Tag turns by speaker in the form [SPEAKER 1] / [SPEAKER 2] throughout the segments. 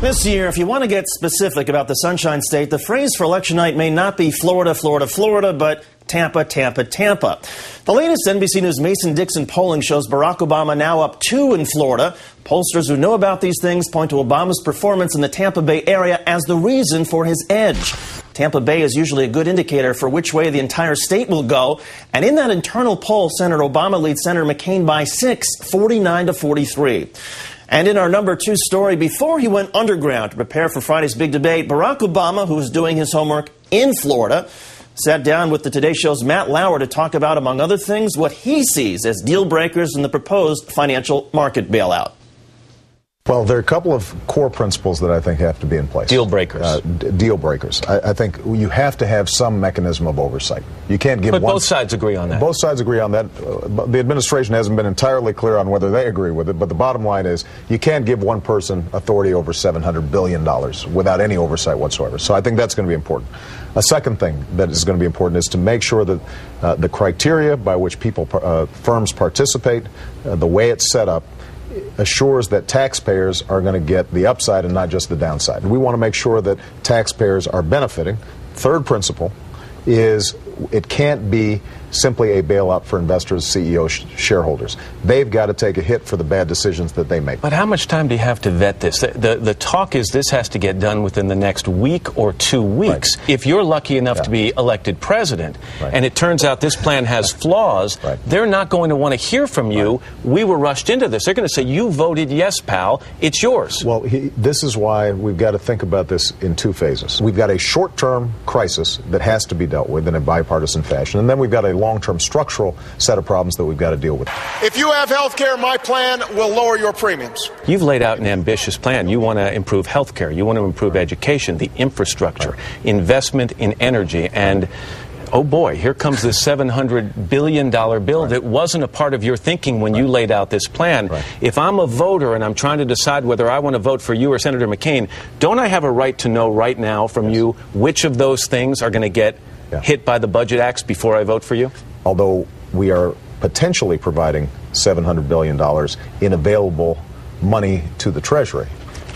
[SPEAKER 1] This year, if you want to get specific about the Sunshine State, the phrase for election night may not be Florida, Florida, Florida, but Tampa, Tampa, Tampa. The latest NBC News Mason-Dixon polling shows Barack Obama now up 2 in Florida. Pollsters who know about these things point to Obama's performance in the Tampa Bay area as the reason for his edge. Tampa Bay is usually a good indicator for which way the entire state will go. And in that internal poll, Senator Obama leads Senator McCain by 6, 49-43. And in our number 2 story, before he went underground to prepare for Friday's big debate, Barack Obama, who was doing his homework in Florida, sat down with the Today Show's Matt Lauer to talk about, among other things, what he sees as deal breakers in the proposed financial market bailout.
[SPEAKER 2] Well, there are a couple of core principles that I think have to be in place.
[SPEAKER 3] Deal breakers.
[SPEAKER 2] Deal breakers. I think you have to have some mechanism of oversight. You can't give
[SPEAKER 3] But both sides agree on that.
[SPEAKER 2] Both sides agree on that. The administration hasn't been entirely clear on whether they agree with it, but the bottom line is you can't give one person authority over $700 billion without any oversight whatsoever. So I think that's going to be important. A second thing that is going to be important is to make sure that the criteria by which firms participate, the way it's set up, assures that taxpayers are going to get the upside and not just the downside. We want to make sure that taxpayers are benefiting. Third principle is it can't be simply a bailout for investors, CEOs, shareholders. They've got to take a hit for the bad decisions that they make.
[SPEAKER 3] But how much time do you have to vet this? The talk is this has to get done within the next week or 2 weeks. Right. If you're lucky enough to be elected president, and it turns out this plan has flaws, they're not going to want to hear from you. We were rushed into this. They're going to say, you voted yes, pal. It's yours.
[SPEAKER 2] Well, this is why we've got to think about this in 2 phases. We've got a short-term crisis that has to be dealt with in a bipartisan fashion, and then we've got a long-term structural set of problems that we've got to deal with.
[SPEAKER 4] If you have health care, my plan will lower your premiums.
[SPEAKER 3] You've laid out an ambitious plan. You want to improve health care. You want to improve education, the infrastructure, investment in energy, and oh boy, here comes this $700 billion bill that wasn't a part of your thinking when you laid out this plan. If I'm a voter and I'm trying to decide whether I want to vote for you or Senator McCain, don't I have a right to know right now from you which of those things are going to get hit by the Budget Acts before I vote for you?
[SPEAKER 2] Although we are potentially providing $700 billion in available money to the Treasury,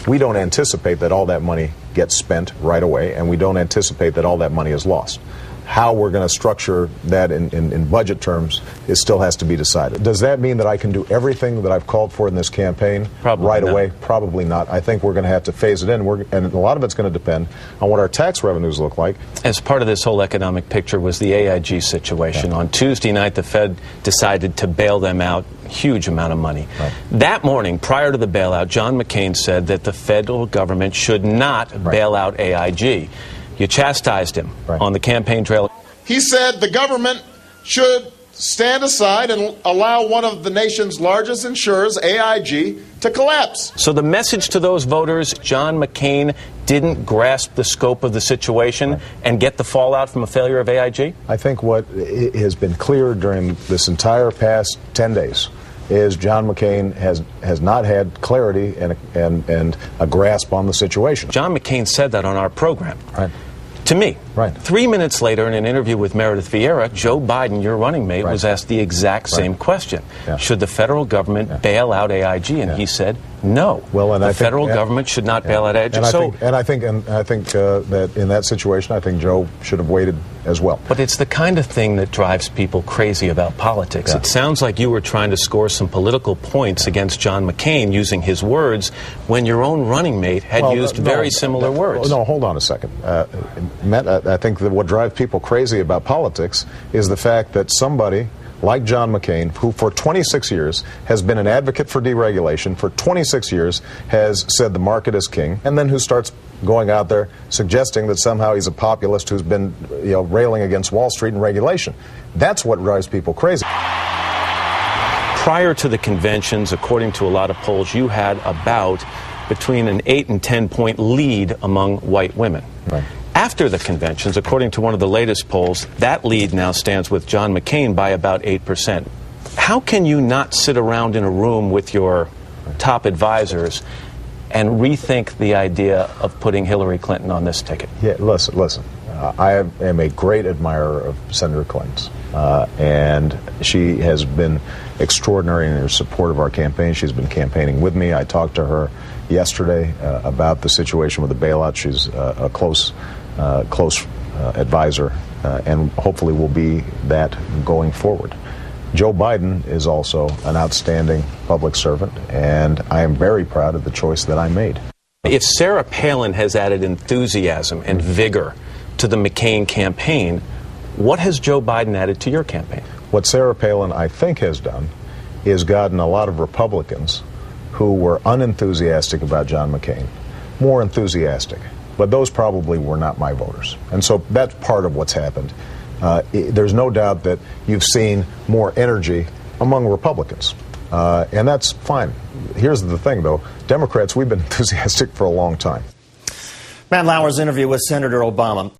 [SPEAKER 2] we don't anticipate that all that money gets spent right away, and we don't anticipate that all that money is lost. How we're going to structure that in budget terms still has to be decided. Does that mean that I can do everything that I've called for in this campaign right away? Probably not. I think we're going to have to phase it in, and a lot of it's going to depend on what our tax revenues look like.
[SPEAKER 3] As part of this whole economic picture was the AIG situation. On Tuesday night, the Fed decided to bail them out, huge amount of money. That morning, prior to the bailout, John McCain said that the federal government should not bail out AIG. You chastised him on the campaign trail.
[SPEAKER 4] He said the government should stand aside and allow one of the nation's largest insurers, AIG, to collapse.
[SPEAKER 3] So the message to those voters, John McCain didn't grasp the scope of the situation and get the fallout from a failure of AIG?
[SPEAKER 2] I think what has been clear during this entire past 10 days is John McCain has not had clarity and a grasp on the situation.
[SPEAKER 3] John McCain said that on our program. To me. 3 minutes later, in an interview with Meredith Vieira, Joe Biden, your running mate, was asked the exact same question. Should the federal government bail out AIG? And he said, no.
[SPEAKER 2] Well, and
[SPEAKER 3] the federal government should not bail out AIG.
[SPEAKER 2] And I think that in that situation, I think Joe should have waited as well.
[SPEAKER 3] But it's the kind of thing that drives people crazy about politics. It sounds like you were trying to score some political points against John McCain using his words when your own running mate had used very similar words.
[SPEAKER 2] No, hold on a second. Matt, I think that what drives people crazy about politics is the fact that somebody like John McCain, who for 26 years has been an advocate for deregulation, for 26 years has said the market is king, and then who starts going out there suggesting that somehow he's a populist who's been railing against Wall Street and regulation. That's what drives people crazy.
[SPEAKER 3] Prior to the conventions, according to a lot of polls, you had about between an 8 and 10 point lead among white women. After the conventions, according to one of the latest polls, that lead now stands with John McCain by about 8%. How can you not sit around in a room with your top advisors and rethink the idea of putting Hillary Clinton on this ticket?
[SPEAKER 2] Yeah, listen. I am a great admirer of Senator Clinton's, and she has been extraordinary in her support of our campaign. She's been campaigning with me. I talked to her yesterday about the situation with the bailout. She's a close advisor and hopefully will be that going forward. Joe Biden is also an outstanding public servant, and I am very proud of the choice that I made.
[SPEAKER 3] If Sarah Palin has added enthusiasm and vigor to the McCain campaign, what has Joe Biden added to your campaign?
[SPEAKER 2] What Sarah Palin, I think, has done is gotten a lot of Republicans who were unenthusiastic about John McCain more enthusiastic. But those probably were not my voters. And so that's part of what's happened. There's no doubt that you've seen more energy among Republicans. And that's fine. Here's the thing, though. Democrats, we've been enthusiastic for a long time.
[SPEAKER 1] Matt Lauer's interview with Senator Obama.